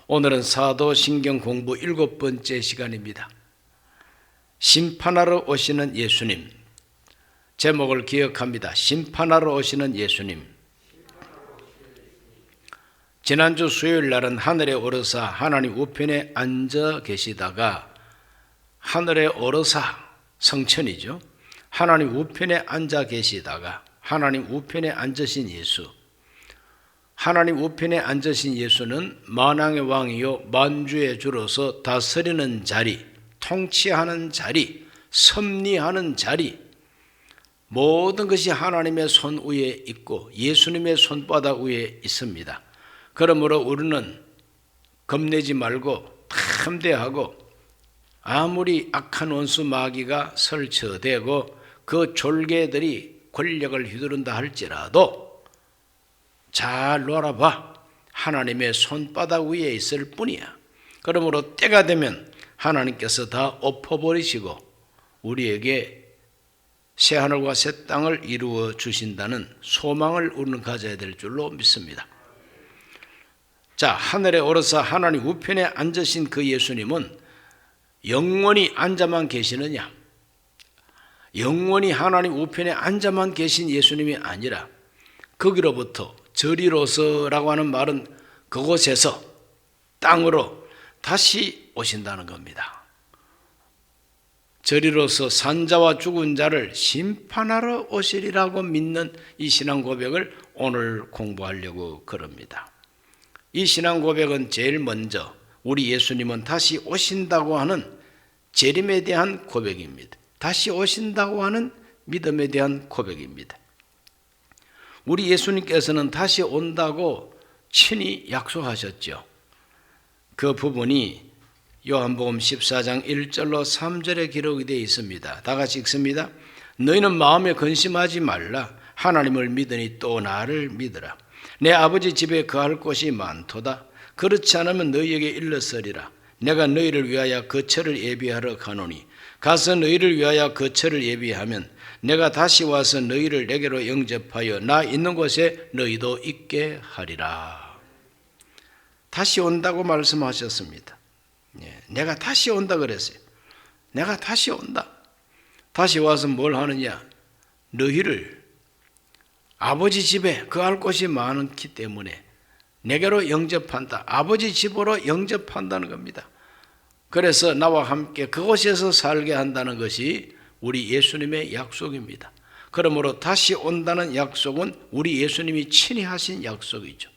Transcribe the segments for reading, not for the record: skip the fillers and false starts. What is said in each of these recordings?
오늘은 사도신경 공부 7번째 시간입니다. 심판하러 오시는 예수님. 제목을 기억합니다. 심판하러 오시는 예수님. 지난주 수요일 날은 하늘에 오르사 하나님 우편에 앉아 계시다가, 하늘에 오르사 성천이죠. 하나님 우편에 앉아 계시다가 하나님 우편에 앉으신 예수. 하나님 우편에 앉으신 예수는 만왕의 왕이요 만주의 주로서 다스리는 자리, 통치하는 자리, 섭리하는 자리, 모든 것이 하나님의 손 위에 있고 예수님의 손바닥 위에 있습니다. 그러므로 우리는 겁내지 말고 담대하고, 아무리 악한 원수 마귀가 설쳐대고 그 졸개들이 권력을 휘두른다 할지라도 잘 놀아봐. 하나님의 손바닥 위에 있을 뿐이야. 그러므로 때가 되면 하나님께서 다 엎어버리시고 우리에게 새하늘과 새 땅을 이루어 주신다는 소망을 우리는 가져야 될 줄로 믿습니다. 자, 하늘에 오르사 하나님 우편에 앉으신 그 예수님은 영원히 앉아만 계시느냐? 영원히 하나님 우편에 앉아만 계신 예수님이 아니라 거기로부터 저리로서라고 하는 말은 그곳에서 땅으로 다시 오신다는 겁니다. 저리로서 산자와 죽은 자를 심판하러 오시리라고 믿는 이 신앙 고백을 오늘 공부하려고 그럽니다. 이 신앙 고백은 제일 먼저 우리 예수님은 다시 오신다고 하는 재림에 대한 고백입니다. 다시 오신다고 하는 믿음에 대한 고백입니다. 우리 예수님께서는 다시 온다고 친히 약속하셨죠. 그 부분이 요한복음 14장 1절로 3절에 기록이 되어 있습니다. 다 같이 읽습니다. 너희는 마음에 근심하지 말라. 하나님을 믿으니 또 나를 믿으라. 내 아버지 집에 거할 곳이 많도다. 그렇지 않으면 너희에게 일렀으리라. 내가 너희를 위하여 거처를 예비하러 가노니 가서 너희를 위하여 거처를 예비하면 내가 다시 와서 너희를 내게로 영접하여 나 있는 곳에 너희도 있게 하리라. 다시 온다고 말씀하셨습니다. 내가 다시 온다 그랬어요. 내가 다시 온다. 다시 와서 뭘 하느냐? 너희를 아버지 집에 거할 곳이 많기 때문에 내게로 영접한다. 아버지 집으로 영접한다는 겁니다. 그래서 나와 함께 그곳에서 살게 한다는 것이 우리 예수님의 약속입니다. 그러므로 다시 온다는 약속은 우리 예수님이 친히 하신 약속이죠.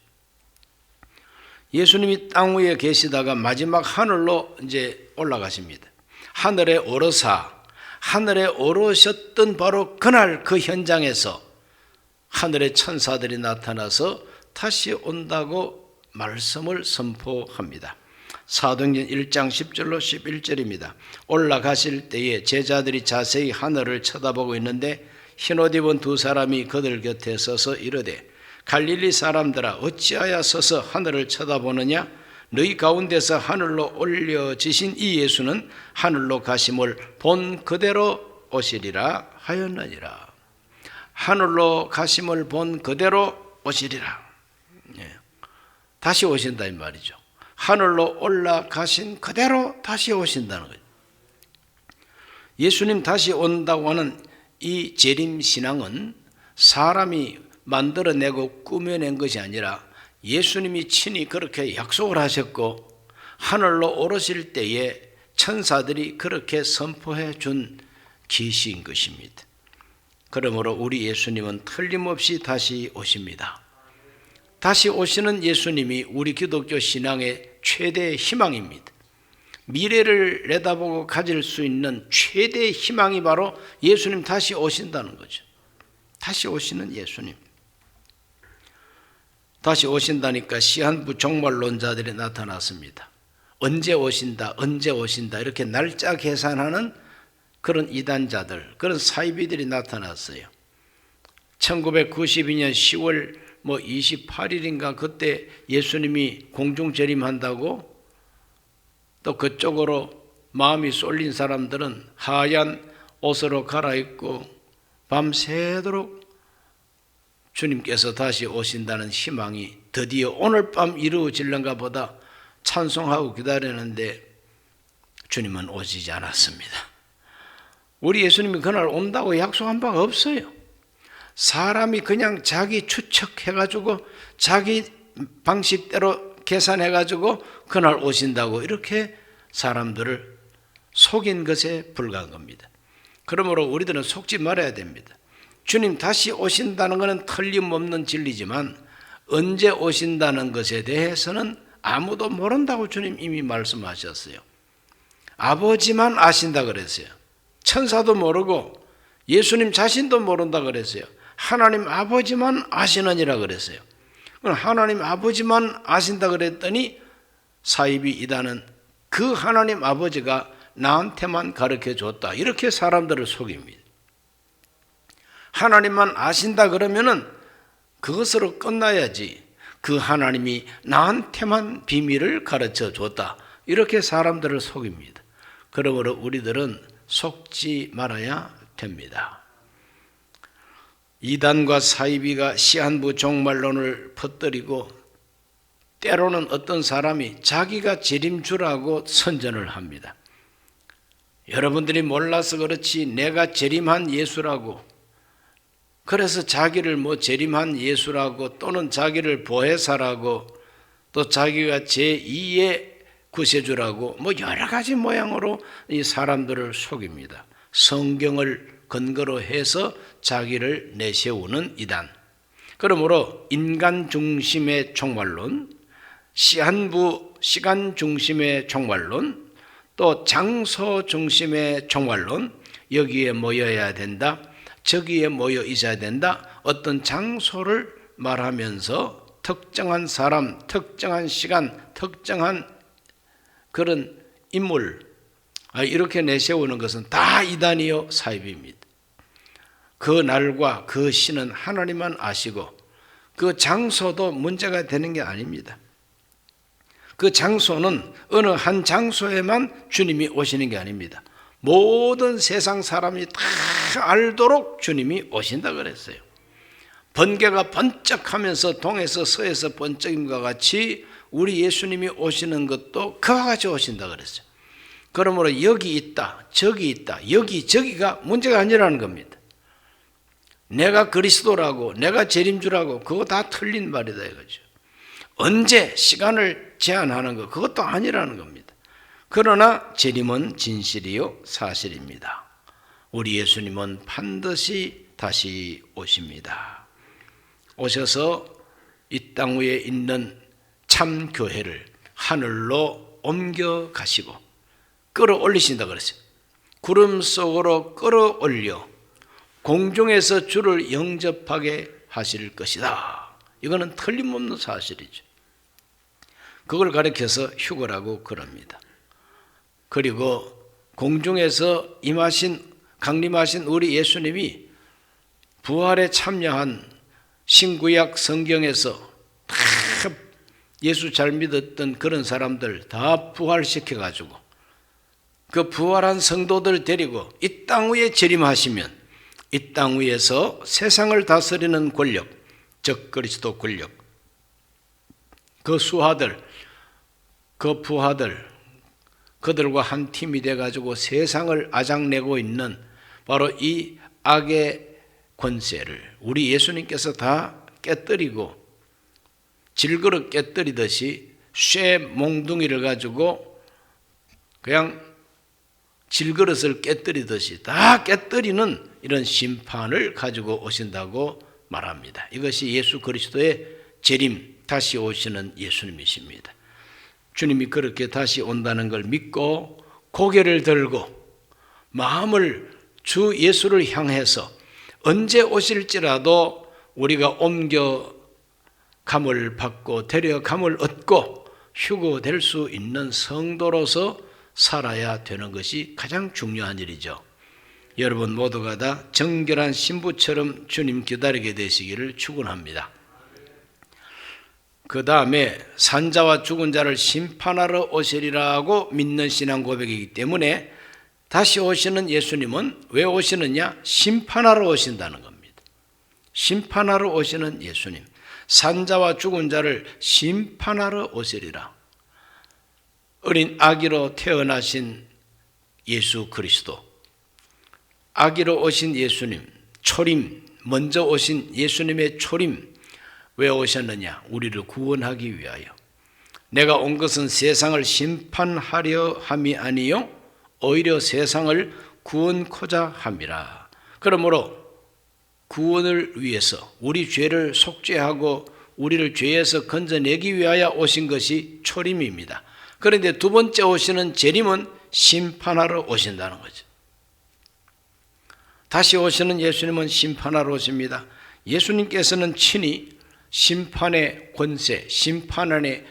예수님이 땅 위에 계시다가 마지막 하늘로 이제 올라가십니다. 하늘에 오르사, 하늘에 오르셨던 바로 그날 그 현장에서 하늘의 천사들이 나타나서 다시 온다고 말씀을 선포합니다. 사도행전 1장 10절로 11절입니다. 올라가실 때에 제자들이 자세히 하늘을 쳐다보고 있는데 흰옷 입은 두 사람이 그들 곁에 서서 이르되 갈릴리 사람들아 어찌하여 서서 하늘을 쳐다보느냐? 너희 가운데서 하늘로 올려지신 이 예수는 하늘로 가심을 본 그대로 오시리라 하였느니라. 하늘로 가심을 본 그대로 오시리라. 다시 오신다 이 말이죠. 하늘로 올라가신 그대로 다시 오신다는 거예요. 예수님 다시 온다고 하는 이 재림신앙은 사람이 만들어내고 꾸며낸 것이 아니라 예수님이 친히 그렇게 약속을 하셨고 하늘로 오르실 때에 천사들이 그렇게 선포해 준 계시인 것입니다. 그러므로 우리 예수님은 틀림없이 다시 오십니다. 다시 오시는 예수님이 우리 기독교 신앙의 최대 희망입니다. 미래를 내다보고 가질 수 있는 최대의 희망이 바로 예수님 다시 오신다는 거죠. 다시 오시는 예수님. 다시 오신다니까 시한부 종말론자들이 나타났습니다. 언제 오신다, 언제 오신다 이렇게 날짜 계산하는 그런 이단자들, 그런 사이비들이 나타났어요. 1992년 10월 28일인가 그때 예수님이 공중재림한다고 또 그쪽으로 마음이 쏠린 사람들은 하얀 옷으로 갈아입고 밤새도록 주님께서 다시 오신다는 희망이 드디어 오늘 밤 이루어질는가 보다 찬송하고 기다리는데 주님은 오시지 않았습니다. 우리 예수님이 그날 온다고 약속한 바가 없어요. 사람이 그냥 자기 추측해가지고 자기 방식대로 계산해가지고 그날 오신다고 이렇게 사람들을 속인 것에 불과한 겁니다. 그러므로 우리들은 속지 말아야 됩니다. 주님 다시 오신다는 것은 틀림없는 진리지만 언제 오신다는 것에 대해서는 아무도 모른다고 주님 이미 말씀하셨어요. 아버지만 아신다 그랬어요. 천사도 모르고 예수님 자신도 모른다 그랬어요. 하나님 아버지만 아시느니라 그랬어요. 하나님 아버지만 아신다 그랬더니 사이비 이단은 그 하나님 아버지가 나한테만 가르쳐 줬다, 이렇게 사람들을 속입니다. 하나님만 아신다 그러면은 그것으로 끝나야지, 그 하나님이 나한테만 비밀을 가르쳐 줬다, 이렇게 사람들을 속입니다. 그러므로 우리들은 속지 말아야 됩니다. 이단과 사이비가 시한부 종말론을 퍼뜨리고 때로는 어떤 사람이 자기가 재림주라고 선전을 합니다. 여러분들이 몰라서 그렇지 내가 재림한 예수라고, 그래서 자기를 재림한 예수라고 또는 자기를 보혜사라고 또 자기가 제2의 구세주라고 여러 가지 모양으로 이 사람들을 속입니다. 성경을 근거로 해서 자기를 내세우는 이단. 그러므로 인간 중심의 종말론, 시한부 시간 중심의 종말론, 또 장소 중심의 종말론, 여기에 모여야 된다, 저기에 모여 있어야 된다, 어떤 장소를 말하면서 특정한 사람, 특정한 시간, 특정한 그런 인물, 이렇게 내세우는 것은 다 이단이요 사이비입니다. 그 날과 그 시는 하나님만 아시고 그 장소도 문제가 되는 게 아닙니다. 그 장소는 어느 한 장소에만 주님이 오시는 게 아닙니다. 모든 세상 사람이 다 알도록 주님이 오신다 그랬어요. 번개가 번쩍하면서 동에서 서에서 번쩍임과 같이 우리 예수님이 오시는 것도 그와 같이 오신다 그랬어요. 그러므로 여기 있다, 저기 있다, 여기 저기가 문제가 아니라는 겁니다. 내가 그리스도라고, 내가 재림주라고, 그거 다 틀린 말이다 이거죠. 언제 시간을 제한하는 거, 그것도 아니라는 겁니다. 그러나 재림은 진실이요 사실입니다. 우리 예수님은 반드시 다시 오십니다. 오셔서 이 땅 위에 있는 참 교회를 하늘로 옮겨 가시고 끌어올리신다 그랬어요. 구름 속으로 끌어올려 공중에서 주를 영접하게 하실 것이다. 이거는 틀림없는 사실이죠. 그걸 가리켜서 휴거라고 그럽니다. 그리고 공중에서 강림하신 우리 예수님이 부활에 참여한 신구약 성경에서 다 예수 잘 믿었던 그런 사람들 다 부활시켜가지고 그 부활한 성도들 데리고 이 땅 위에 재림하시면 이 땅 위에서 세상을 다스리는 권력, 즉 그리스도 권력, 그 수하들, 그 부하들, 그들과 한 팀이 돼가지고 세상을 아작내고 있는 바로 이 악의 권세를 우리 예수님께서 다 깨뜨리고 질그릇 깨뜨리듯이 쇠 몽둥이를 가지고 그냥 질그릇을 깨뜨리듯이 다 깨뜨리는 이런 심판을 가지고 오신다고 말합니다. 이것이 예수 그리스도의 재림, 다시 오시는 예수님이십니다. 주님이 그렇게 다시 온다는 걸 믿고 고개를 들고 마음을 주 예수를 향해서 언제 오실지라도 우리가 옮겨감을 받고 데려감을 얻고 휴거될 수 있는 성도로서 살아야 되는 것이 가장 중요한 일이죠. 여러분 모두가 다 정결한 신부처럼 주님 기다리게 되시기를 축원합니다. 그 다음에 산자와 죽은 자를 심판하러 오시리라고 믿는 신앙 고백이기 때문에 다시 오시는 예수님은 왜 오시느냐? 심판하러 오신다는 겁니다. 심판하러 오시는 예수님, 산자와 죽은 자를 심판하러 오시리라. 어린 아기로 태어나신 예수 그리스도, 아기로 오신 예수님, 초림, 먼저 오신 예수님의 초림, 왜 오셨느냐? 우리를 구원하기 위하여. 내가 온 것은 세상을 심판하려 함이 아니요 오히려 세상을 구원코자 함이라. 그러므로 구원을 위해서 우리 죄를 속죄하고 우리를 죄에서 건져내기 위하여 오신 것이 초림입니다. 그런데 두 번째 오시는 재림은 심판하러 오신다는 거죠. 다시 오시는 예수님은 심판하러 오십니다. 예수님께서는 친히 심판의 권세, 심판의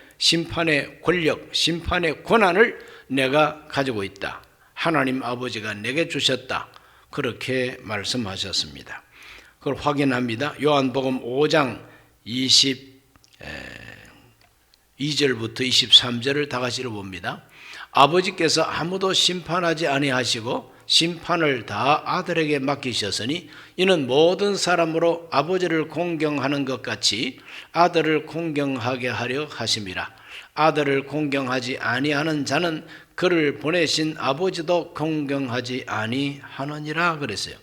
권력, 심판의 권한을 내가 가지고 있다. 하나님 아버지가 내게 주셨다. 그렇게 말씀하셨습니다. 그걸 확인합니다. 요한복음 5장 22절부터 23절을 다 같이 읽어봅니다. 아버지께서 아무도 심판하지 아니하시고 심판을 다 아들에게 맡기셨으니 이는 모든 사람으로 아버지를 공경하는 것 같이 아들을 공경하게 하려 하심이라. 아들을 공경하지 아니하는 자는 그를 보내신 아버지도 공경하지 아니하느니라 그랬어요.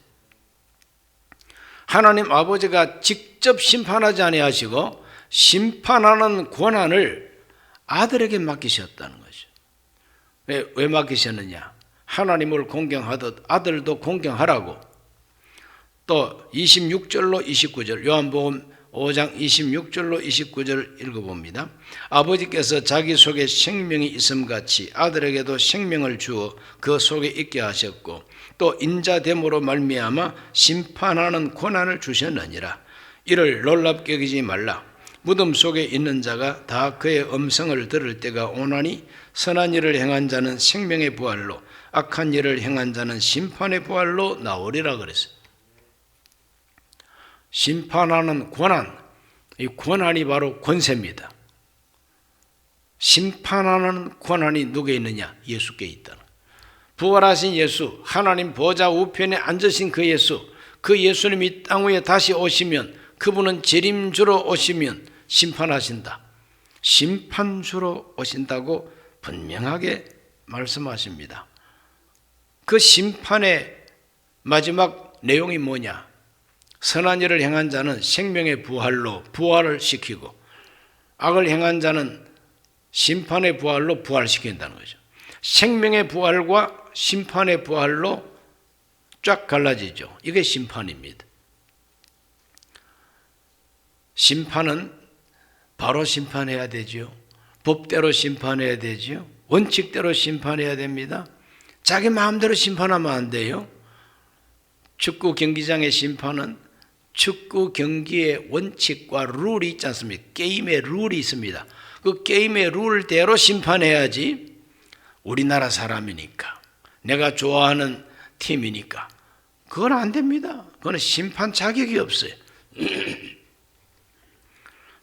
하나님 아버지가 직접 심판하지 아니하시고 심판하는 권한을 아들에게 맡기셨다는 거죠. 왜 맡기셨느냐? 하나님을 공경하듯 아들도 공경하라고. 또 26절로 29절 요한복음 5장 26절로 29절 읽어봅니다. 아버지께서 자기 속에 생명이 있음같이 아들에게도 생명을 주어 그 속에 있게 하셨고 또 인자됨으로 말미암아 심판하는 권한을 주셨느니라. 이를 놀랍게 여기지 말라. 무덤 속에 있는 자가 다 그의 음성을 들을 때가 오나니 선한 일을 행한 자는 생명의 부활로 악한 일을 행한 자는 심판의 부활로 나오리라 그랬어요. 심판하는 권한, 이 권한이 바로 권세입니다. 심판하는 권한이 누구에 있느냐? 예수께 있다. 부활하신 예수, 하나님 보좌 우편에 앉으신 그 예수, 그 예수님이 땅 위에 다시 오시면 그분은 재림주로 오시면 심판하신다. 심판주로 오신다고 분명하게 말씀하십니다. 그 심판의 마지막 내용이 뭐냐? 선한 일을 행한 자는 생명의 부활로 부활을 시키고 악을 행한 자는 심판의 부활로 부활시킨다는 거죠. 생명의 부활과 심판의 부활로 쫙 갈라지죠. 이게 심판입니다. 심판은 바로 심판해야 되죠. 법대로 심판해야 되죠. 원칙대로 심판해야 됩니다. 자기 마음대로 심판하면 안 돼요. 축구 경기장의 심판은 축구 경기의 원칙과 룰이 있지 않습니까? 게임의 룰이 있습니다. 그 게임의 룰대로 심판해야지. 우리나라 사람이니까, 내가 좋아하는 팀이니까 그건 안 됩니다. 그건 심판 자격이 없어요.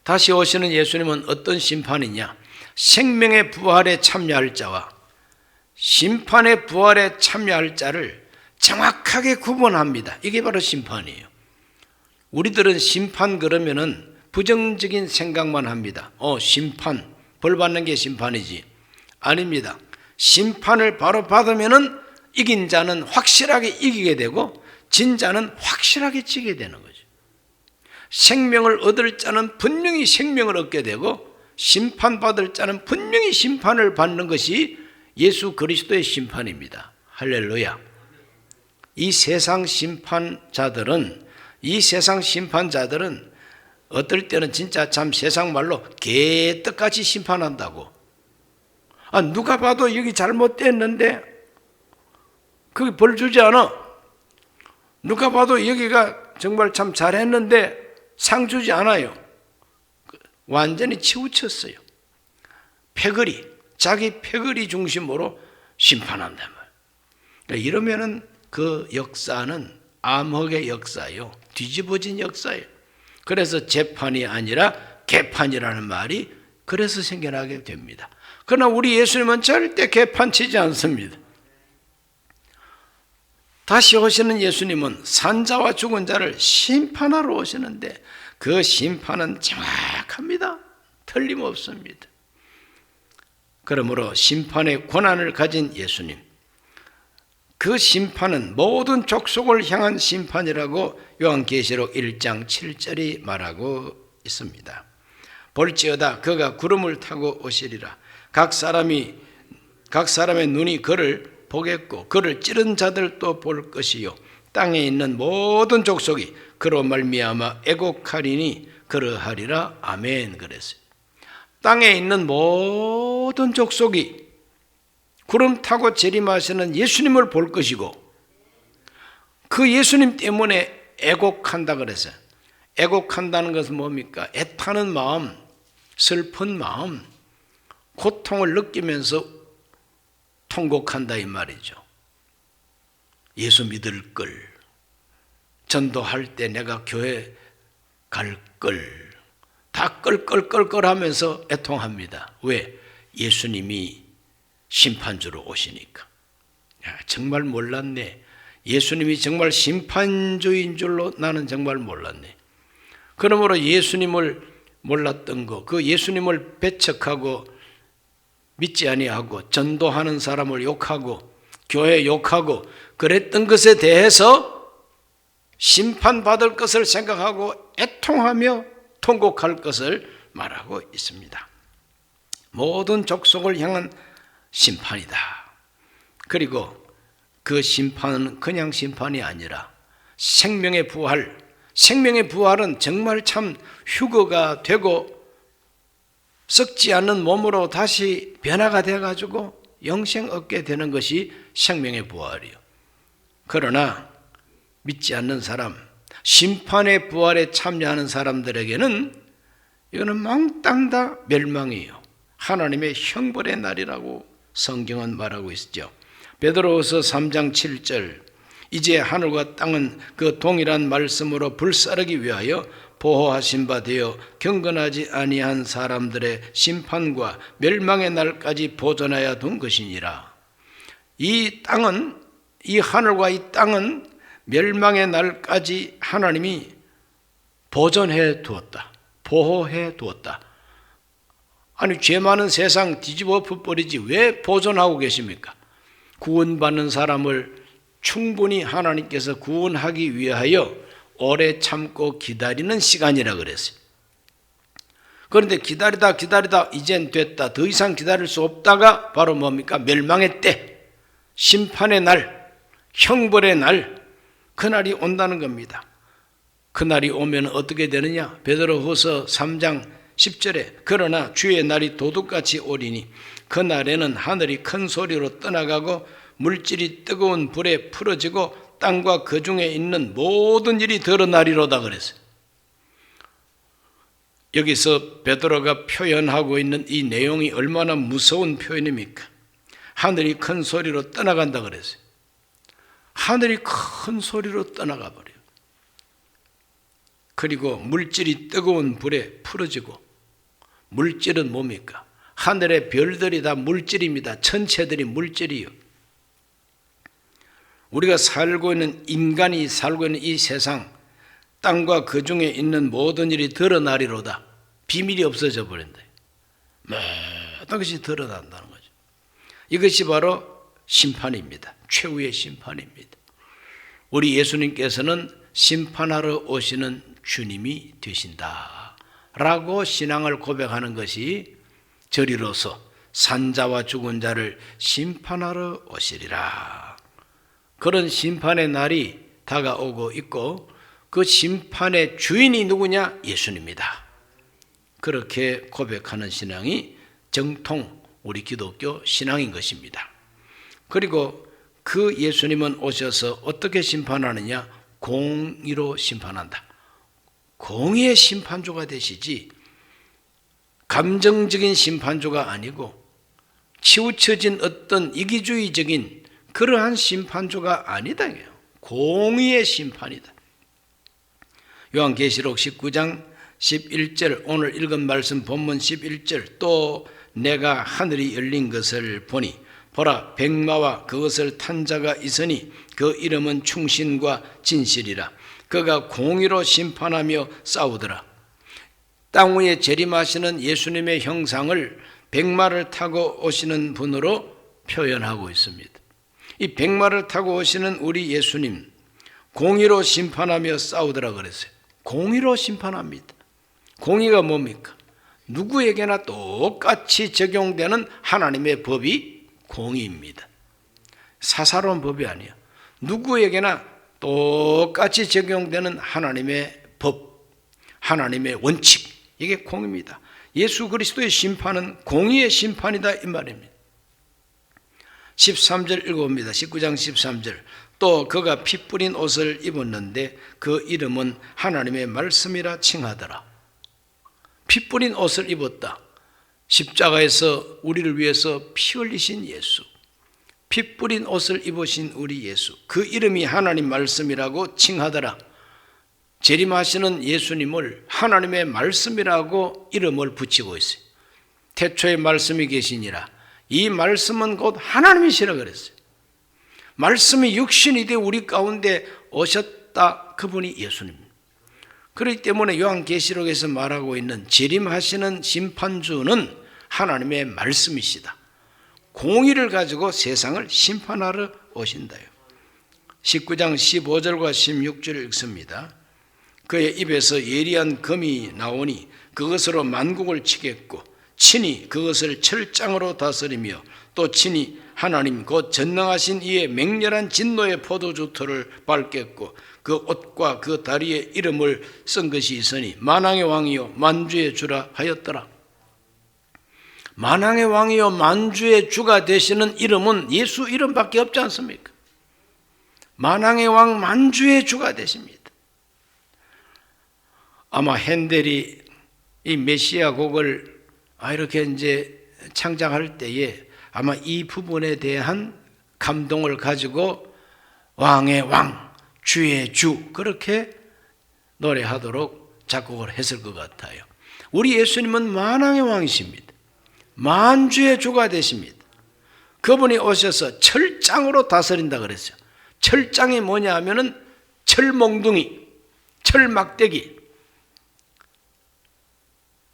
다시 오시는 예수님은 어떤 심판이냐? 생명의 부활에 참여할 자와 심판의 부활에 참여할 자를 정확하게 구분합니다. 이게 바로 심판이에요. 우리들은 심판 그러면은 부정적인 생각만 합니다. 심판, 벌 받는 게 심판이지. 아닙니다. 심판을 바로 받으면은 이긴 자는 확실하게 이기게 되고 진 자는 확실하게 지게 되는 거죠. 생명을 얻을 자는 분명히 생명을 얻게 되고 심판받을 자는 분명히 심판을 받는 것이 예수 그리스도의 심판입니다. 할렐루야. 이 세상 심판자들은 어떨 때는 진짜 참 세상 말로 개떡같이 심판한다고. 누가 봐도 여기 잘못됐는데 그게 벌 주지 않아. 누가 봐도 여기가 정말 참 잘했는데 상 주지 않아요. 완전히 치우쳤어요. 패거리, 자기 패거리 중심으로 심판한단 말이에요. 그러니까 이러면은 그 역사는 암흑의 역사예요. 뒤집어진 역사예요. 그래서 재판이 아니라 개판이라는 말이 그래서 생겨나게 됩니다. 그러나 우리 예수님은 절대 개판치지 않습니다. 다시 오시는 예수님은 산자와 죽은 자를 심판하러 오시는데 그 심판은 정확합니다. 틀림없습니다. 그러므로 심판의 권한을 가진 예수님, 그 심판은 모든 족속을 향한 심판이라고 요한계시록 1장 7절이 말하고 있습니다. 볼지어다 그가 구름을 타고 오시리라. 각 사람의 눈이 그를 보겠고 그를 찌른 자들도 볼 것이요 땅에 있는 모든 족속이 그로 말미암아 애곡하리니 그러하리라. 아멘. 그랬어요. 땅에 있는 모든 족속이 구름 타고 재림하시는 예수님을 볼 것이고 그 예수님 때문에 애곡한다 그랬어요. 애곡한다는 것은 뭡니까? 애타는 마음, 슬픈 마음, 고통을 느끼면서 통곡한다 이 말이죠. 예수 믿을 걸, 전도할 때 내가 교회 갈 걸, 다 끌끌끌끌 하면서 애통합니다. 왜? 예수님이 심판주로 오시니까. 야, 정말 몰랐네. 예수님이 정말 심판주인 줄로 나는 정말 몰랐네. 그러므로 예수님을 몰랐던 거, 그 예수님을 배척하고 믿지 아니하고 전도하는 사람을 욕하고 교회 욕하고 그랬던 것에 대해서 심판받을 것을 생각하고 애통하며 통곡할 것을 말하고 있습니다. 모든 족속을 향한 심판이다. 그리고 그 심판은 그냥 심판이 아니라 생명의 부활, 생명의 부활은 정말 참 휴거가 되고 썩지 않는 몸으로 다시 변화가 되어가지고 영생 얻게 되는 것이 생명의 부활이요. 그러나 믿지 않는 사람, 심판의 부활에 참여하는 사람들에게는 이거는 몽땅 다 멸망이에요. 하나님의 형벌의 날이라고 성경은 말하고 있죠. 베드로후서 3장 7절, 이제 하늘과 땅은 그 동일한 말씀으로 불사르기 위하여 보호하신 바 되어 경건하지 아니한 사람들의 심판과 멸망의 날까지 보존하여 둔 것이니라. 이 땅은, 이 하늘과 이 땅은 멸망의 날까지 하나님이 보존해 두었다. 보호해 두었다. 아니, 죄 많은 세상 뒤집어 엎어버리지 왜 보존하고 계십니까? 구원받는 사람을 충분히 하나님께서 구원하기 위하여 오래 참고 기다리는 시간이라 그랬어요. 그런데 기다리다 이젠 됐다, 더 이상 기다릴 수 없다가 바로 뭡니까? 멸망의 때, 심판의 날, 형벌의 날, 그날이 온다는 겁니다. 그날이 오면 어떻게 되느냐? 베드로후서 3장 10절에 그러나 주의 날이 도둑같이 오리니 그날에는 하늘이 큰 소리로 떠나가고 물질이 뜨거운 불에 풀어지고 땅과 그 중에 있는 모든 일이 드러나리로다 그랬어요. 여기서 베드로가 표현하고 있는 이 내용이 얼마나 무서운 표현입니까? 하늘이 큰 소리로 떠나간다 그랬어요. 하늘이 큰 소리로 떠나가 버려요. 그리고 물질이 뜨거운 불에 풀어지고, 물질은 뭡니까? 하늘의 별들이 다 물질입니다. 천체들이 물질이요. 우리가 살고 있는, 인간이 살고 있는 이 세상, 땅과 그 중에 있는 모든 일이 드러나리로다. 비밀이 없어져 버린다. 모든 것이 드러난다는 거죠. 이것이 바로 심판입니다. 최후의 심판입니다. 우리 예수님께서는 심판하러 오시는 주님이 되신다 라고 신앙을 고백하는 것이 저리로서 산자와 죽은 자를 심판하러 오시리라. 그런 심판의 날이 다가오고 있고 그 심판의 주인이 누구냐? 예수님이다. 그렇게 고백하는 신앙이 정통 우리 기독교 신앙인 것입니다. 그리고 그 예수님은 오셔서 어떻게 심판하느냐? 공의로 심판한다. 공의의 심판주가 되시지 감정적인 심판주가 아니고 치우쳐진 어떤 이기주의적인 그러한 심판주가 아니다. 공의의 심판이다. 요한계시록 19장 11절, 오늘 읽은 말씀 본문 11절, 또 내가 하늘이 열린 것을 보니 보라 백마와 그것을 탄 자가 있으니 그 이름은 충신과 진실이라. 그가 공의로 심판하며 싸우더라. 땅 위에 재림하시는 예수님의 형상을 백마를 타고 오시는 분으로 표현하고 있습니다. 이 백마를 타고 오시는 우리 예수님, 공의로 심판하며 싸우더라 그랬어요. 공의로 심판합니다. 공의가 뭡니까? 누구에게나 똑같이 적용되는 하나님의 법이 공의입니다. 사사로운 법이 아니에요. 누구에게나 똑같이 적용되는 하나님의 법, 하나님의 원칙, 이게 공의입니다. 예수 그리스도의 심판은 공의의 심판이다 이 말입니다. 13절 읽어봅니다. 19장 13절. 또 그가 피 뿌린 옷을 입었는데 그 이름은 하나님의 말씀이라 칭하더라. 피 뿌린 옷을 입었다. 십자가에서 우리를 위해서 피 흘리신 예수, 피 뿌린 옷을 입으신 우리 예수, 그 이름이 하나님 말씀이라고 칭하더라. 재림하시는 예수님을 하나님의 말씀이라고 이름을 붙이고 있어요. 태초에 말씀이 계시니라. 이 말씀은 곧 하나님이시라 그랬어요. 말씀이 육신이 되어 우리 가운데 오셨다. 그분이 예수님입니다. 그렇기 때문에 요한계시록에서 말하고 있는 재림하시는 심판주는 하나님의 말씀이시다. 공의를 가지고 세상을 심판하러 오신다요. 19장 15절과 16절을 읽습니다. 그의 입에서 예리한 검이 나오니 그것으로 만국을 치겠고 친히 그것을 철장으로 다스리며 또 친히 하나님 곧 전능하신 이의 맹렬한 진노의 포도주토를 밟겠고 그 옷과 그 다리에 이름을 쓴 것이 있으니 만왕의 왕이요 만주의 주라 하였더라. 만왕의 왕이요 만주의 주가 되시는 이름은 예수 이름밖에 없지 않습니까? 만왕의 왕 만주의 주가 되십니다. 아마 핸델이 이 메시아 곡을 이렇게 이제 창작할 때에 아마 이 부분에 대한 감동을 가지고 왕의 왕, 주의 주 그렇게 노래하도록 작곡을 했을 것 같아요. 우리 예수님은 만왕의 왕이십니다. 만주의 주가 되십니다. 그분이 오셔서 철장으로 다스린다 그랬어요. 철장이 뭐냐 하면은 철몽둥이, 철막대기.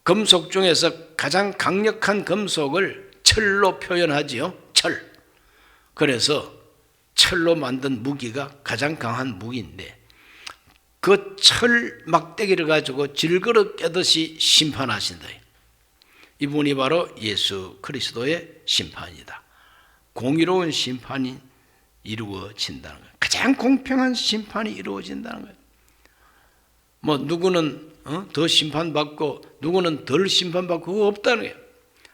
금속 중에서 가장 강력한 금속을 철로 표현하지요. 철. 그래서 철로 만든 무기가 가장 강한 무기인데 그 철 막대기를 가지고 질그릇 깨듯이 심판하신다. 이분이 바로 예수 그리스도의 심판이다. 공의로운 심판이 이루어진다는 거예요. 가장 공평한 심판이 이루어진다는 거예요. 뭐 누구는 더 심판받고 누구는 덜 심판받고 그거 없다는 거예요.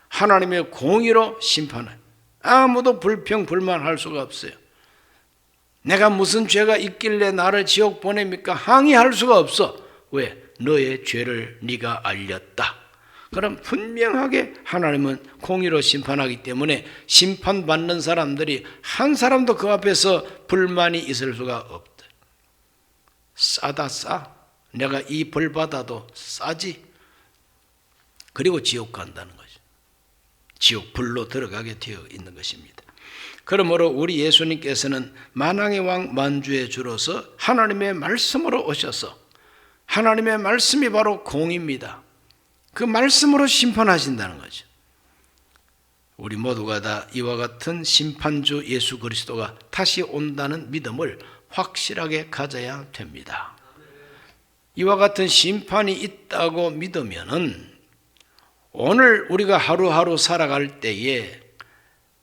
하나님의 공의로 심판을 아무도 불평 불만할 수가 없어요. 내가 무슨 죄가 있길래 나를 지옥 보냅니까? 항의할 수가 없어. 왜? 너의 죄를 네가 알렸다. 그럼 분명하게 하나님은 공의로 심판하기 때문에 심판받는 사람들이 한 사람도 그 앞에서 불만이 있을 수가 없다. 싸다 싸. 내가 이 벌 받아도 싸지. 그리고 지옥 간다는 거죠. 지옥 불로 들어가게 되어 있는 것입니다. 그러므로 우리 예수님께서는 만왕의 왕 만주의 주로서 하나님의 말씀으로 오셔서 하나님의 말씀이 바로 공의입니다. 그 말씀으로 심판하신다는 거죠. 우리 모두가 다 이와 같은 심판주 예수 그리스도가 다시 온다는 믿음을 확실하게 가져야 됩니다. 이와 같은 심판이 있다고 믿으면은 오늘 우리가 하루하루 살아갈 때에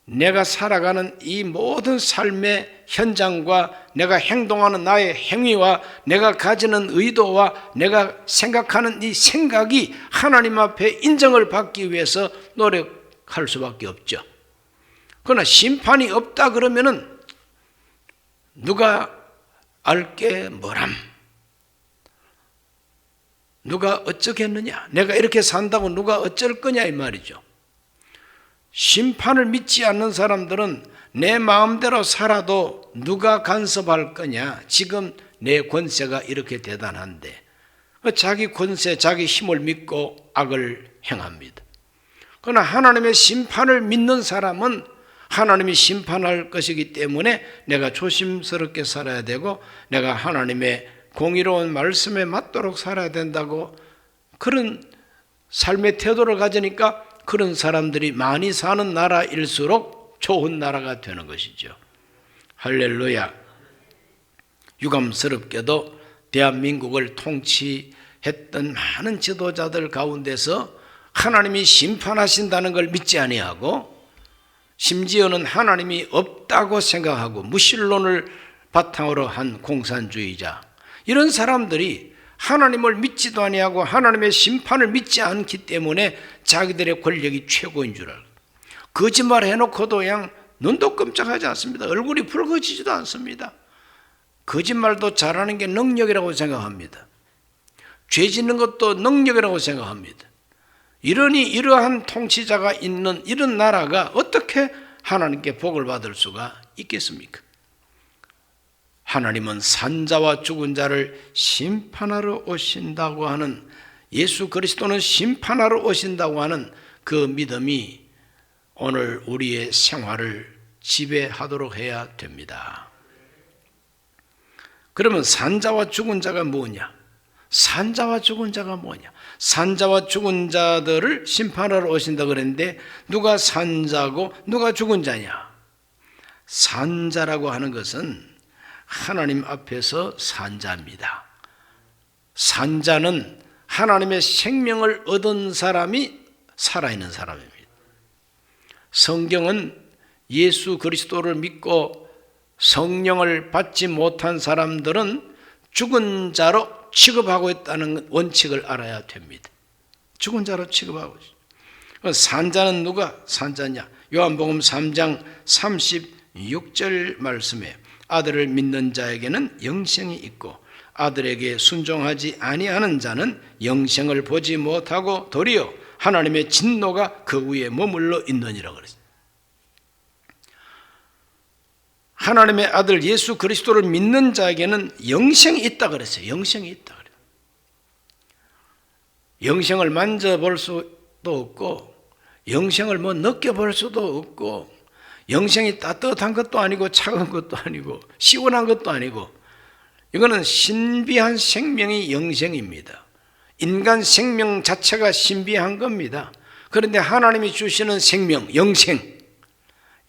내가 살아가는 이 모든 삶의 현장과 내가 행동하는 나의 행위와 내가 가지는 의도와 내가 생각하는 이 생각이 하나님 앞에 인정을 받기 위해서 노력할 수밖에 없죠. 그러나 심판이 없다 그러면은 누가 알게 뭐람? 누가 어쩌겠느냐? 내가 이렇게 산다고 누가 어쩔 거냐 이 말이죠. 심판을 믿지 않는 사람들은 내 마음대로 살아도 누가 간섭할 거냐? 지금 내 권세가 이렇게 대단한데 자기 권세, 자기 힘을 믿고 악을 행합니다. 그러나 하나님의 심판을 믿는 사람은 하나님이 심판할 것이기 때문에 내가 조심스럽게 살아야 되고 내가 하나님의 공의로운 말씀에 맞도록 살아야 된다고 그런 삶의 태도를 가지니까 그런 사람들이 많이 사는 나라일수록 좋은 나라가 되는 것이죠. 할렐루야. 유감스럽게도 대한민국을 통치했던 많은 지도자들 가운데서 하나님이 심판하신다는 걸 믿지 아니하고 심지어는 하나님이 없다고 생각하고 무신론을 바탕으로 한 공산주의자, 이런 사람들이 하나님을 믿지도 아니하고 하나님의 심판을 믿지 않기 때문에 자기들의 권력이 최고인 줄 알고 거짓말 해놓고도 그냥 눈도 끔찍하지 않습니다. 얼굴이 붉어지지도 않습니다. 거짓말도 잘하는 게 능력이라고 생각합니다. 죄 짓는 것도 능력이라고 생각합니다. 이러한 통치자가 있는 이런 나라가 어떻게 하나님께 복을 받을 수가 있겠습니까? 하나님은 산자와 죽은 자를 심판하러 오신다고 하는, 예수 그리스도는 심판하러 오신다고 하는 그 믿음이 오늘 우리의 생활을 지배하도록 해야 됩니다. 그러면 산자와 죽은 자가 뭐냐? 산자와 죽은 자가 뭐냐? 산자와 죽은 자들을 심판하러 오신다 그랬는데 누가 산자고 누가 죽은 자냐? 산자라고 하는 것은 하나님 앞에서 산자입니다. 산자는 하나님의 생명을 얻은 사람이 살아있는 사람입니다. 성경은 예수 그리스도를 믿고 성령을 받지 못한 사람들은 죽은 자로 취급하고 있다는 원칙을 알아야 됩니다. 죽은 자로 취급하고 있어요. 산자는 누가 산자냐? 요한복음 3장 36절 말씀에 아들을 믿는 자에게는 영생이 있고 아들에게 순종하지 아니하는 자는 영생을 보지 못하고 도리어 하나님의 진노가 그 위에 머물러 있느니라 그랬어요. 하나님의 아들 예수 그리스도를 믿는 자에게는 영생이 있다 그랬어요. 영생이 있다 그래요. 영생을 만져볼 수도 없고 영생을 느껴볼 수도 없고 영생이 따뜻한 것도 아니고 차가운 것도 아니고 시원한 것도 아니고 이거는 신비한 생명이 영생입니다. 인간 생명 자체가 신비한 겁니다. 그런데 하나님이 주시는 생명, 영생,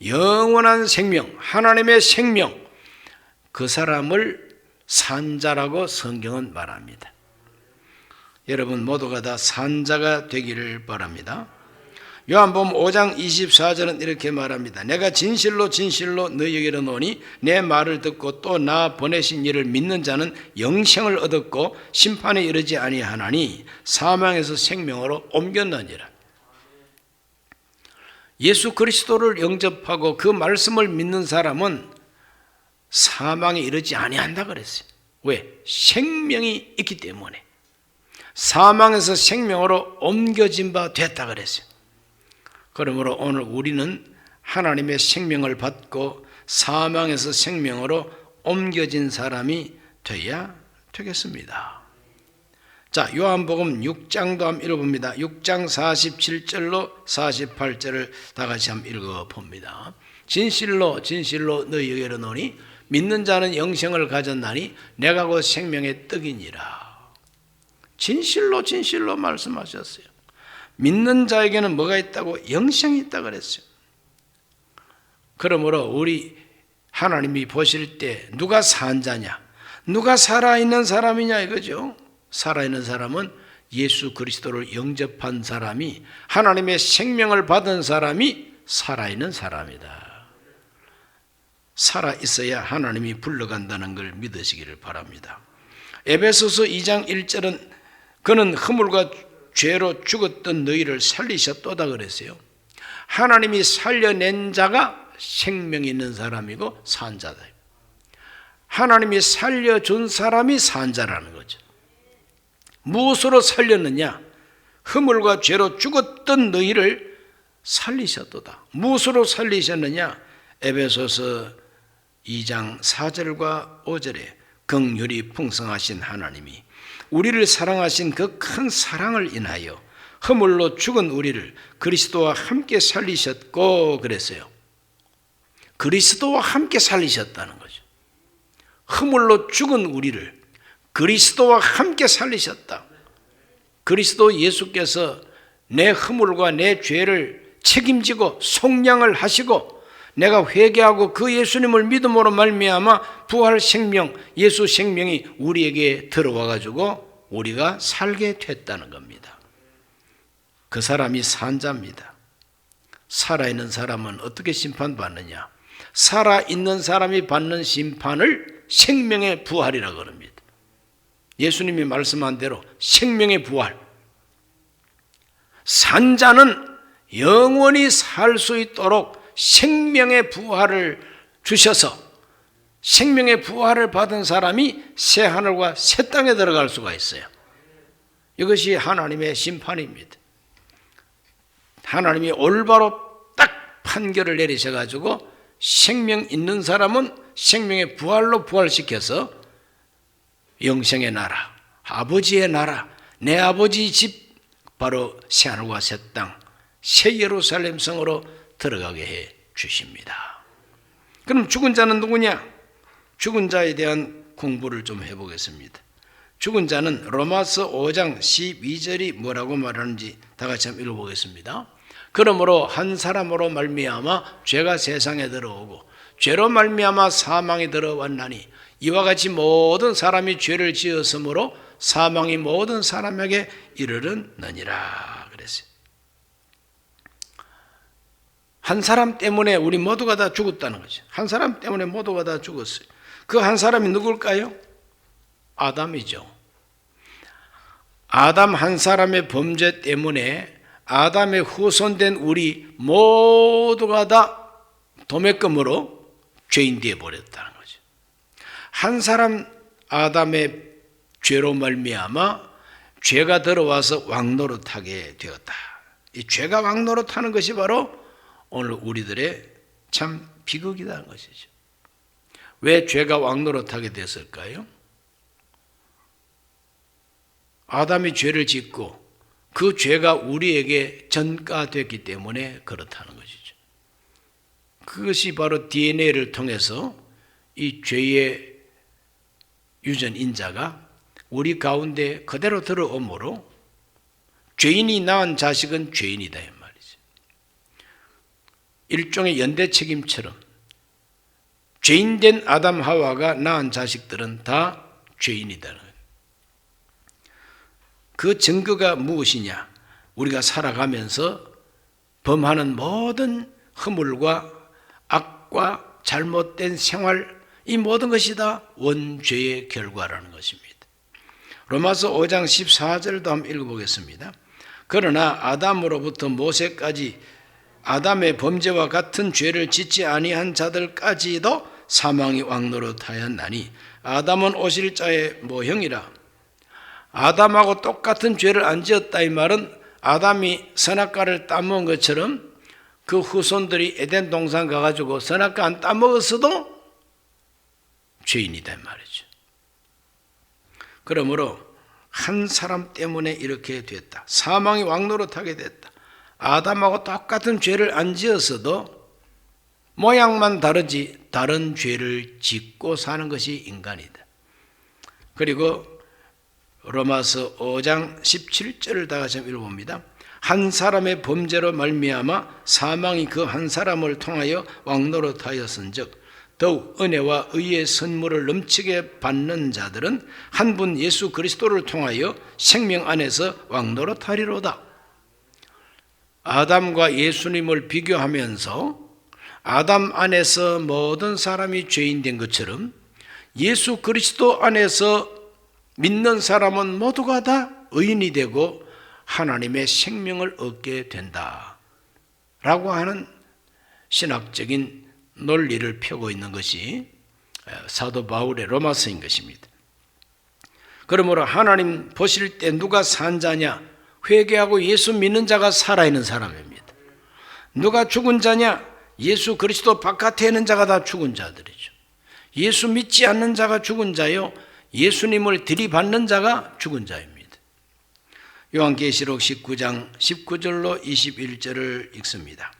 영원한 생명, 하나님의 생명, 그 사람을 산자라고 성경은 말합니다. 여러분 모두가 다 산자가 되기를 바랍니다. 요한복음 5장 24절은 이렇게 말합니다. 내가 진실로 진실로 너희에게 이르노니 내 말을 듣고 또 나 보내신 이를 믿는 자는 영생을 얻었고 심판에 이르지 아니하나니 사망에서 생명으로 옮겼느니라. 예수 그리스도를 영접하고 그 말씀을 믿는 사람은 사망에 이르지 아니한다 그랬어요. 왜? 생명이 있기 때문에. 사망에서 생명으로 옮겨진 바 됐다 그랬어요. 그러므로 오늘 우리는 하나님의 생명을 받고 사망에서 생명으로 옮겨진 사람이 되어야 되겠습니다. 자, 요한복음 6장도 한번 읽어봅니다. 6장 47절로 48절을 다 같이 한번 읽어봅니다. 진실로 진실로 너희에게 이르노니 믿는 자는 영생을 가졌나니 내가 곧 생명의 떡이니라. 진실로 진실로 말씀하셨어요. 믿는 자에게는 뭐가 있다고? 영생이 있다고 그랬어요. 그러므로 우리 하나님이 보실 때 누가 산자냐, 누가 살아있는 사람이냐 이거죠. 살아있는 사람은 예수 그리스도를 영접한 사람이, 하나님의 생명을 받은 사람이 살아있는 사람이다. 살아있어야 하나님이 불러간다는 걸 믿으시기를 바랍니다. 에베소서 2장 1절은 그는 허물과 죄로 죽었던 너희를 살리셨도다 그랬어요. 하나님이 살려낸 자가 생명이 있는 사람이고 산자다. 하나님이 살려준 사람이 산자라는 거죠. 무엇으로 살렸느냐? 허물과 죄로 죽었던 너희를 살리셨도다. 무엇으로 살리셨느냐? 에베소서 2장 4절과 5절에 긍휼이 풍성하신 하나님이 우리를 사랑하신 그 큰 사랑을 인하여 허물로 죽은 우리를 그리스도와 함께 살리셨고 그랬어요. 그리스도와 함께 살리셨다는 거죠. 허물로 죽은 우리를 그리스도와 함께 살리셨다. 그리스도 예수께서 내 허물과 내 죄를 책임지고 속량을 하시고 내가 회개하고 그 예수님을 믿음으로 말미암아 부활 생명, 예수 생명이 우리에게 들어와 가지고 우리가 살게 됐다는 겁니다. 그 사람이 산자입니다. 살아있는 사람은 어떻게 심판받느냐? 살아있는 사람이 받는 심판을 생명의 부활이라고 합니다. 예수님이 말씀한 대로 생명의 부활. 산자는 영원히 살 수 있도록 생명의 부활을 주셔서 생명의 부활을 받은 사람이 새 하늘과 새 땅에 들어갈 수가 있어요. 이것이 하나님의 심판입니다. 하나님이 올바로 딱 판결을 내리셔가지고 생명 있는 사람은 생명의 부활로 부활시켜서 영생의 나라, 아버지의 나라, 내 아버지 집 바로 새하늘과 새 땅, 새 예루살렘 성으로 들어가게 해 주십니다. 그럼 죽은 자는 누구냐? 죽은 자에 대한 공부를 좀 해보겠습니다. 죽은 자는 로마서 5장 12절이 뭐라고 말하는지 다 같이 한번 읽어보겠습니다. 그러므로 한 사람으로 말미암아 죄가 세상에 들어오고 죄로 말미암아 사망이 들어왔나니 이와 같이 모든 사람이 죄를 지었으므로 사망이 모든 사람에게 이르렀느니라 그랬어요. 한 사람 때문에 우리 모두가 다 죽었다는 거죠. 한 사람 때문에 모두가 다 죽었어요. 그 한 사람이 누굴까요? 아담이죠. 아담 한 사람의 범죄 때문에 아담의 후손된 우리 모두가 다 도매금으로 죄인 되어 버렸다는 거죠. 한 사람 아담의 죄로 말미암아 죄가 들어와서 왕노릇하게 되었다. 이 죄가 왕노릇하는 것이 바로 오늘 우리들의 참 비극이라는 것이죠. 왜 죄가 왕노릇하게 됐을까요? 아담이 죄를 짓고 그 죄가 우리에게 전가됐기 때문에 그렇다는 것이죠. 그것이 바로 DNA를 통해서 이 죄의 유전 인자가 우리 가운데 그대로 들어오므로 죄인이 낳은 자식은 죄인이다 이 말이죠. 일종의 연대 책임처럼 죄인된 아담 하와가 낳은 자식들은 다 죄인이다. 그 증거가 무엇이냐? 우리가 살아가면서 범하는 모든 허물과 악과 잘못된 생활, 이 모든 것이 다 원죄의 결과라는 것입니다. 로마서 5장 14절도 한번 읽어보겠습니다. 그러나 아담으로부터 모세까지 아담의 범죄와 같은 죄를 짓지 아니한 자들까지도 사망이 왕노릇하였나니 아담은 오실 자의 모형이라. 아담하고 똑같은 죄를 안 지었다 이 말은 아담이 선악과를 따먹은 것처럼 그 후손들이 에덴 동산 가가지고 선악과 안 따먹었어도 죄인이다 이 말이죠. 그러므로 한 사람 때문에 이렇게 됐다. 사망이 왕노릇하게 됐다. 아담하고 똑같은 죄를 안 지었어도 모양만 다르지 다른 죄를 짓고 사는 것이 인간이다. 그리고 로마서 5장 17절을 다 같이 읽어봅니다. 한 사람의 범죄로 말미암아 사망이 그 한 사람을 통하여 왕노릇하였은즉 더욱 은혜와 의의 선물을 넘치게 받는 자들은 한 분 예수 그리스도를 통하여 생명 안에서 왕노릇하리로다. 아담과 예수님을 비교하면서 아담 안에서 모든 사람이 죄인 된 것처럼 예수 그리스도 안에서 믿는 사람은 모두가 다 의인이 되고 하나님의 생명을 얻게 된다 라고 하는 신학적인 논리를 펴고 있는 것이 사도 바울의 로마서인 것입니다. 그러므로 하나님 보실 때 누가 산 자냐? 회개하고 예수 믿는 자가 살아있는 사람입니다. 누가 죽은 자냐? 예수 그리스도 바깥에 있는 자가 다 죽은 자들이죠. 예수 믿지 않는 자가 죽은 자요, 예수님을 들이받는 자가 죽은 자입니다. 요한계시록 19장 19절로 21절을 읽습니다.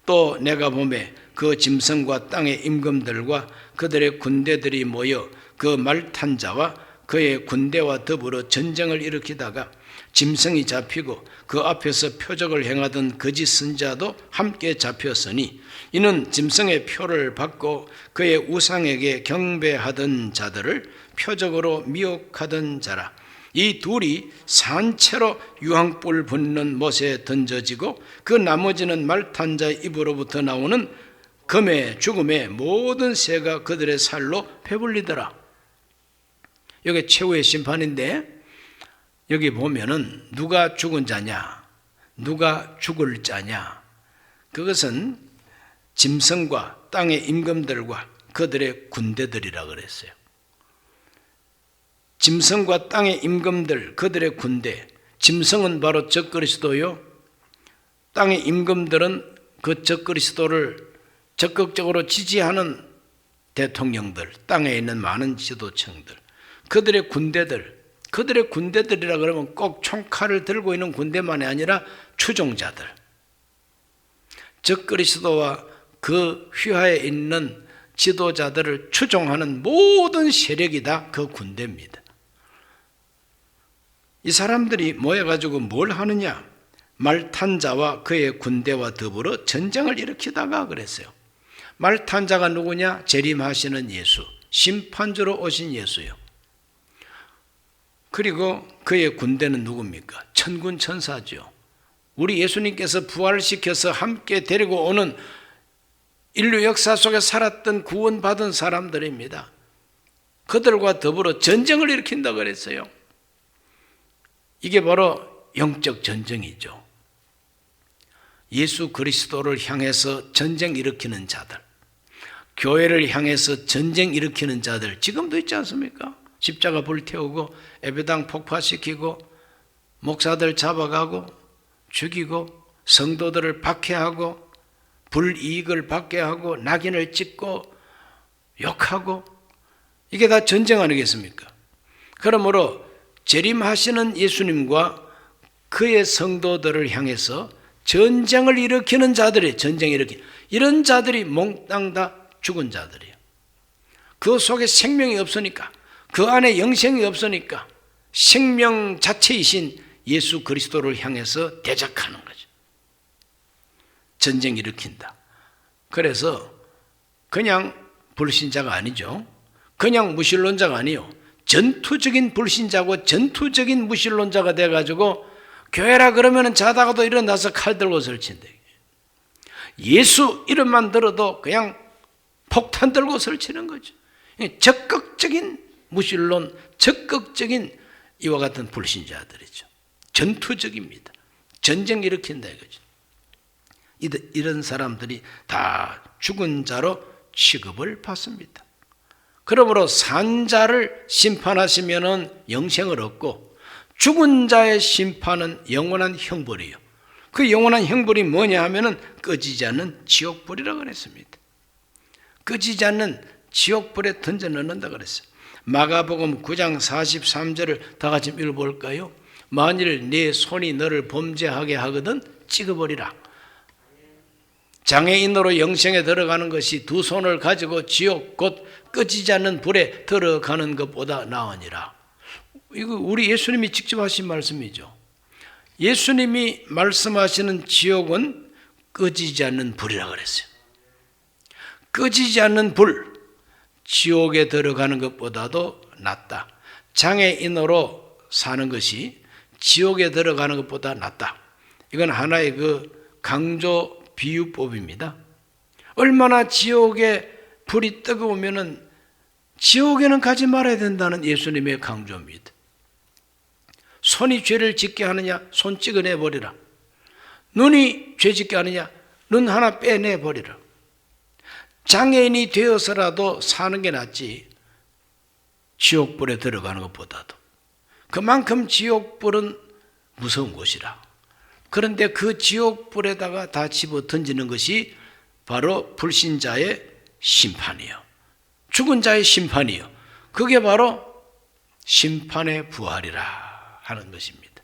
또 내가 보매 그 짐승과 땅의 임금들과 그들의 군대들이 모여 그 말 탄 자와 그의 군대와 더불어 전쟁을 일으키다가 짐승이 잡히고 그 앞에서 표적을 행하던 거짓 선지자도 함께 잡혔으니 이는 짐승의 표를 받고 그의 우상에게 경배하던 자들을 표적으로 미혹하던 자라. 이 둘이 산채로 유황불 붙는 못에 던져지고 그 나머지는 말탄 자의 입으로부터 나오는 금의 죽음의 모든 새가 그들의 살로 배불리더라. 여기 최후의 심판인데 여기 보면은 누가 죽은 자냐, 누가 죽을 자냐, 그것은 짐승과 땅의 임금들과 그들의 군대들이라 그랬어요. 짐승과 땅의 임금들, 그들의 군대. 짐승은 바로 적그리스도요, 땅의 임금들은 그 적그리스도를 적극적으로 지지하는 대통령들, 땅에 있는 많은 지도층들, 그들의 군대들. 그들의 군대들이라 그러면 꼭 총칼을 들고 있는 군대만이 아니라 추종자들, 적그리스도와 그 휘하에 있는 지도자들을 추종하는 모든 세력이 다 그 군대입니다. 이 사람들이 모여가지고 뭘 하느냐? 말탄 자와 그의 군대와 더불어 전쟁을 일으키다가 그랬어요. 말탄 자가 누구냐? 재림하시는 예수, 심판주로 오신 예수요. 그리고 그의 군대는 누굽니까? 천군 천사죠. 우리 예수님께서 부활시켜서 함께 데리고 오는 인류 역사 속에 살았던 구원받은 사람들입니다. 그들과 더불어 전쟁을 일으킨다고 그랬어요. 이게 바로 영적 전쟁이죠. 예수 그리스도를 향해서 전쟁 일으키는 자들, 교회를 향해서 전쟁 일으키는 자들 지금도 있지 않습니까? 십자가 불태우고 예배당 폭파시키고 목사들 잡아가고 죽이고 성도들을 박해하고 불이익을 받게 하고 낙인을 찍고 욕하고, 이게 다 전쟁 아니겠습니까? 그러므로 재림하시는 예수님과 그의 성도들을 향해서 전쟁을 일으키는 자들이, 이런 자들이 몽땅 다 죽은 자들이에요. 그 속에 생명이 없으니까, 그 안에 영생이 없으니까 생명 자체이신 예수 그리스도를 향해서 대적하는 거죠. 전쟁 일으킨다. 그래서 그냥 불신자가 아니죠. 그냥 무신론자가 아니요. 전투적인 불신자고 전투적인 무신론자가 돼가지고 교회라 그러면 자다가도 일어나서 칼 들고 설친다. 예수 이름만 들어도 그냥 폭탄 들고 설치는 거죠. 적극적인 무신론, 적극적인 이와 같은 불신자들이죠. 전투적입니다. 전쟁 일으킨다 이거죠. 이런 사람들이 다 죽은 자로 취급을 받습니다. 그러므로 산 자를 심판하시면은 영생을 얻고, 죽은 자의 심판은 영원한 형벌이에요. 그 영원한 형벌이 뭐냐 하면은 꺼지지 않는 지옥불이라고 그랬습니다. 꺼지지 않는 지옥불에 던져 넣는다 그랬어요. 마가복음 9장 43절을 다 같이 읽어볼까요? 만일 네 손이 너를 범죄하게 하거든 찍어버리라. 장애인으로 영생에 들어가는 것이 두 손을 가지고 지옥 곧 꺼지지 않는 불에 들어가는 것보다 나으니라. 이거 우리 예수님이 직접 하신 말씀이죠. 예수님이 말씀하시는 지옥은 꺼지지 않는 불이라고 그랬어요. 꺼지지 않는 불, 지옥에 들어가는 것보다도 낫다. 장애인으로 사는 것이 지옥에 들어가는 것보다 낫다. 이건 하나의 그 강조 비유법입니다. 얼마나 지옥에 불이 뜨거우면은 지옥에는 가지 말아야 된다는 예수님의 강조입니다. 손이 죄를 짓게 하느냐? 손 찍어내 버리라. 눈이 죄 짓게 하느냐? 눈 하나 빼내 버리라. 장애인이 되어서라도 사는 게 낫지 지옥불에 들어가는 것보다도. 그만큼 지옥불은 무서운 곳이라. 그런데 그 지옥불에다가 다 집어 던지는 것이 바로 불신자의 심판이요, 죽은 자의 심판이요, 그게 바로 심판의 부활이라 하는 것입니다.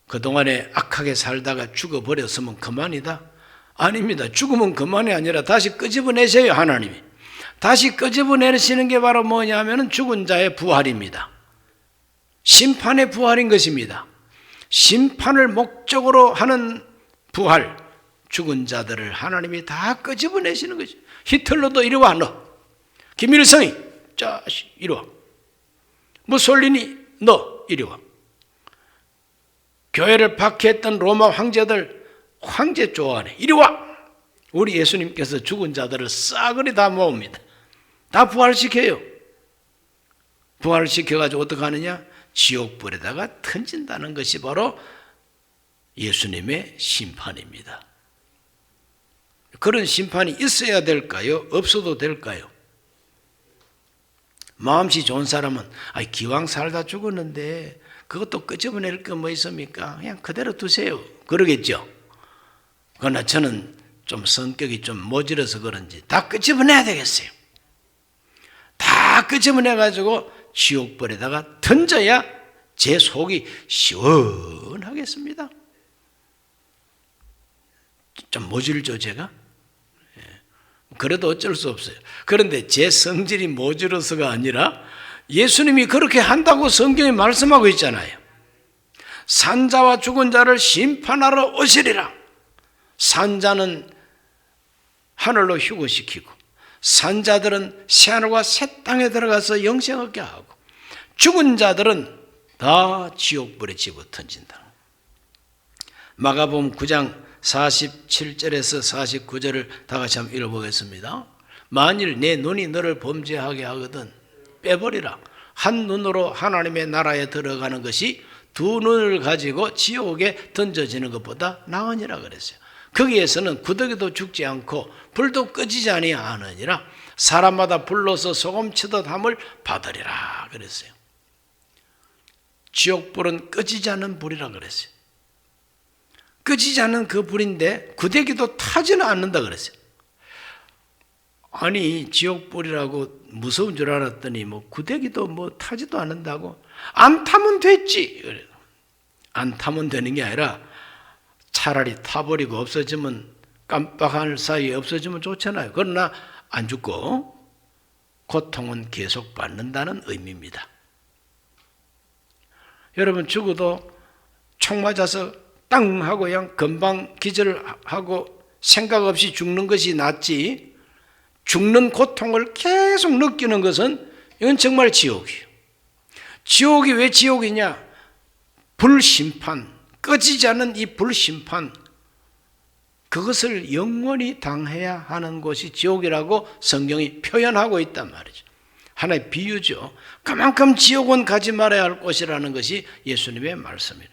그동안에 악하게 살다가 죽어버렸으면 그만이다? 아닙니다. 죽으면 그만이 아니라 다시 끄집어내세요. 하나님이 다시 끄집어내시는 게 바로 뭐냐 하면 죽은 자의 부활입니다. 심판의 부활인 것입니다. 심판을 목적으로 하는 부활, 죽은 자들을 하나님이 다 끄집어내시는 거죠. 히틀러도 이리 와, 너. 김일성이, 자식, 이리 와. 무솔리니, 너, 이리 와. 교회를 박해했던 로마 황제들, 황제 좋아하네. 이리 와. 우리 예수님께서 죽은 자들을 싸그리 다 모읍니다. 다 부활시켜요. 부활시켜가지고 어떻게 하느냐? 지옥불에다가 던진다는 것이 바로 예수님의 심판입니다. 그런 심판이 있어야 될까요? 없어도 될까요? 마음씨 좋은 사람은 기왕 살다 죽었는데 그것도 끄집어낼 거 뭐 있습니까? 그냥 그대로 두세요. 그러겠죠. 그러나 저는 좀 성격이 좀 모질어서 그런지 다 끄집어내야 되겠어요. 다 끄집어내가지고 지옥불에다가 던져야 제 속이 시원하겠습니다. 좀 모질죠, 제가? 그래도 어쩔 수 없어요. 그런데 제 성질이 모질어서가 아니라 예수님이 그렇게 한다고 성경에 말씀하고 있잖아요. 산자와 죽은 자를 심판하러 오시리라. 산자는 하늘로 휴거시키고 산자들은 새하늘과 새 땅에 들어가서 영생 얻게 하고 죽은 자들은 다 지옥불에 집어던진다. 마가복음 9장 47절에서 49절을 다 같이 한번 읽어보겠습니다. 만일 내 눈이 너를 범죄하게 하거든 빼버리라. 한 눈으로 하나님의 나라에 들어가는 것이 두 눈을 가지고 지옥에 던져지는 것보다 나으니라 그랬어요. 거기에서는 구더기도 죽지 않고 불도 꺼지지 아니하느니라. 사람마다 불로서 소금치듯 함을 받으리라 그랬어요. 지옥불은 꺼지지 않는 불이라 그랬어요. 꺼지지 않는 그 불인데 구더기도 타지는 않는다 그랬어요. 아니 지옥불이라고 무서운 줄 알았더니 뭐 구더기도 뭐 타지도 않는다고? 안 타면 됐지. 안 타면 되는 게 아니라 차라리 타버리고 없어지면 깜빡할 사이에 없어지면 좋잖아요. 그러나 안 죽고 고통은 계속 받는다는 의미입니다. 여러분 죽어도 총 맞아서 땅 하고 그냥 금방 기절하고 생각 없이 죽는 것이 낫지 죽는 고통을 계속 느끼는 것은 이건 정말 지옥이에요. 지옥이 왜 지옥이냐? 불심판, 꺼지지 않는 이 불심판, 그것을 영원히 당해야 하는 곳이 지옥이라고 성경이 표현하고 있단 말이죠. 하나의 비유죠. 그만큼 지옥은 가지 말아야 할 곳이라는 것이 예수님의 말씀입니다.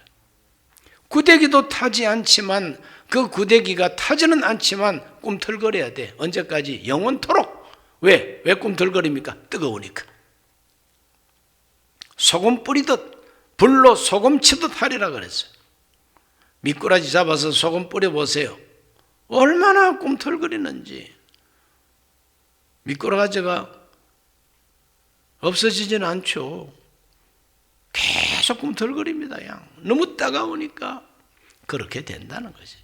구더기도 타지 않지만 그 구더기가 타지는 않지만 꿈틀거려야 돼. 언제까지? 영원토록. 왜 꿈틀거립니까? 뜨거우니까. 소금 뿌리듯 불로 소금 치듯 하리라 그랬어요. 미꾸라지 잡아서 소금 뿌려보세요. 얼마나 꿈틀거리는지. 미꾸라지가 없어지지는 않죠. 계속 꿈틀거립니다. 그냥. 너무 따가우니까 그렇게 된다는 것이지.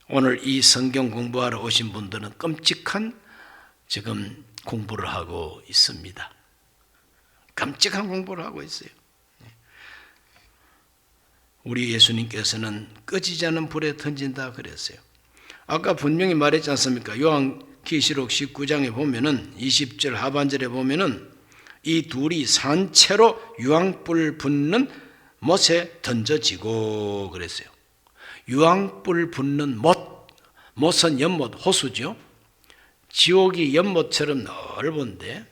오늘 이 성경 공부하러 오신 분들은 끔찍한 지금 공부를 하고 있습니다. 끔찍한 공부를 하고 있어요. 우리 예수님께서는 꺼지지 않는 불에 던진다 그랬어요. 아까 분명히 말했지 않습니까? 요한계시록 19장에 보면은 20절 하반절에 보면은 이 둘이 산채로 유황불 붙는 못에 던져지고 그랬어요. 유황불 붙는 못은 연못, 호수죠. 지옥이 연못처럼 넓은데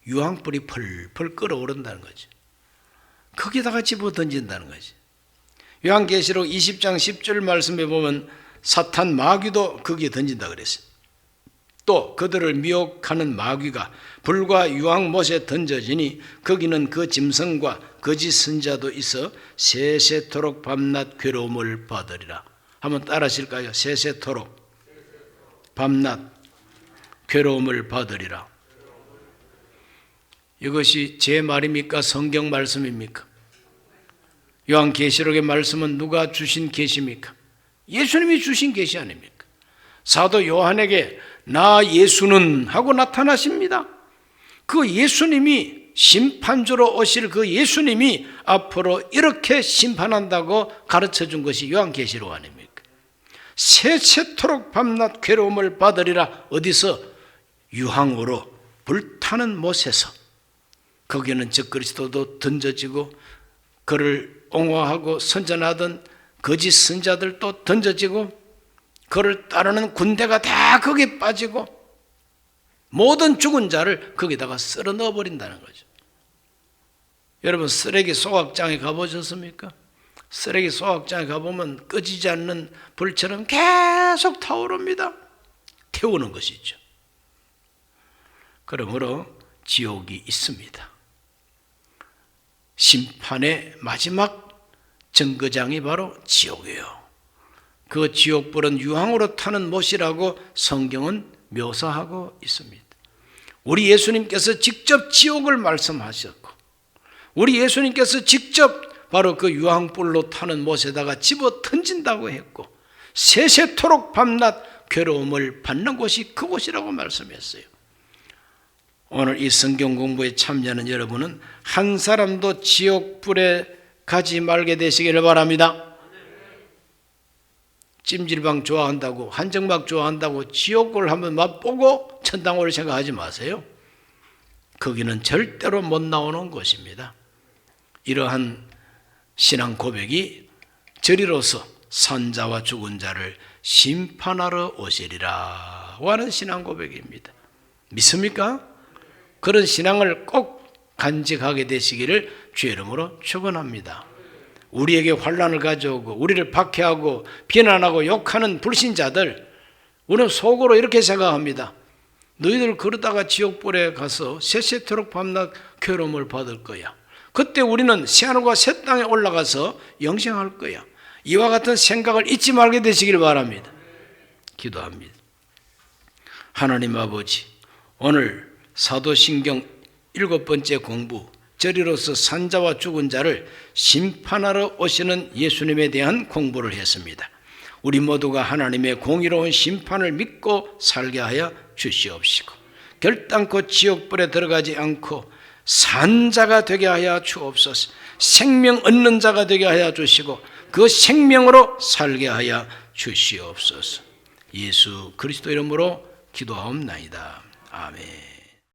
유황불이 펄펄 끓어오른다는 거죠. 거기다가 집어 던진다는 거지. 요한계시록 20장 10절 말씀에 보면 사탄 마귀도 거기에 던진다 그랬어요. 또 그들을 미혹하는 마귀가 불과 유황못에 던져지니 거기는 그 짐승과 거짓 선자도 있어 세세토록 밤낮 괴로움을 받으리라. 한번 따라하실까요? 세세토록 밤낮 괴로움을 받으리라. 이것이 제 말입니까? 성경 말씀입니까? 요한계시록의 말씀은 누가 주신 계시입니까? 예수님이 주신 계시 아닙니까? 사도 요한에게 나 예수는 하고 나타나십니다. 그 예수님이 심판주로 오실 그 예수님이 앞으로 이렇게 심판한다고 가르쳐 준 것이 요한계시록 아닙니까? 세세토록 밤낮 괴로움을 받으리라. 어디서? 유황으로 불타는 못에서. 거기는 적그리스도도 던져지고 그를 옹호하고 선전하던 거짓 선자들도 던져지고 그를 따르는 군대가 다 거기에 빠지고 모든 죽은 자를 거기다가 쓸어 넣어버린다는 거죠. 여러분, 쓰레기 소각장에 가보셨습니까? 쓰레기 소각장에 가보면 꺼지지 않는 불처럼 계속 타오릅니다. 태우는 것이죠. 그러므로 지옥이 있습니다. 심판의 마지막 정거장이 바로 지옥이에요. 그 지옥불은 유황으로 타는 못이라고 성경은 묘사하고 있습니다. 우리 예수님께서 직접 지옥을 말씀하셨고 우리 예수님께서 직접 바로 그 유황불로 타는 못에다가 집어 던진다고 했고 세세토록 밤낮 괴로움을 받는 곳이 그곳이라고 말씀했어요. 오늘 이 성경 공부에 참여하는 여러분은 한 사람도 지옥불에 가지 말게 되시기를 바랍니다. 찜질방 좋아한다고 한정막 좋아한다고 지옥을 한번 맛보고 천당 올 생각하지 마세요. 거기는 절대로 못 나오는 곳입니다. 이러한 신앙 고백이 저리로서 산자와 죽은 자를 심판하러 오시리라 하는 신앙 고백입니다. 믿습니까? 그런 신앙을 꼭 간직하게 되시기를 주의 이름으로 축원합니다. 우리에게 환난을 가져오고 우리를 박해하고 비난하고 욕하는 불신자들, 우리는 속으로 이렇게 생각합니다. 너희들 그러다가 지옥불에 가서 세세토록 밤낮 괴로움을 받을 거야. 그때 우리는 새하늘과 새 땅에 올라가서 영생할 거야. 이와 같은 생각을 잊지 말게 되시길 바랍니다. 기도합니다. 하나님 아버지, 오늘 사도신경 7번째 공부, 저리로서 산자와 죽은 자를 심판하러 오시는 예수님에 대한 공부를 했습니다. 우리 모두가 하나님의 공의로운 심판을 믿고 살게 하여 주시옵시고 결단코 지옥불에 들어가지 않고 산자가 되게 하여 주옵소서. 생명 얻는 자가 되게 하여 주시고 그 생명으로 살게 하여 주시옵소서. 예수 그리스도 이름으로 기도하옵나이다. 아멘.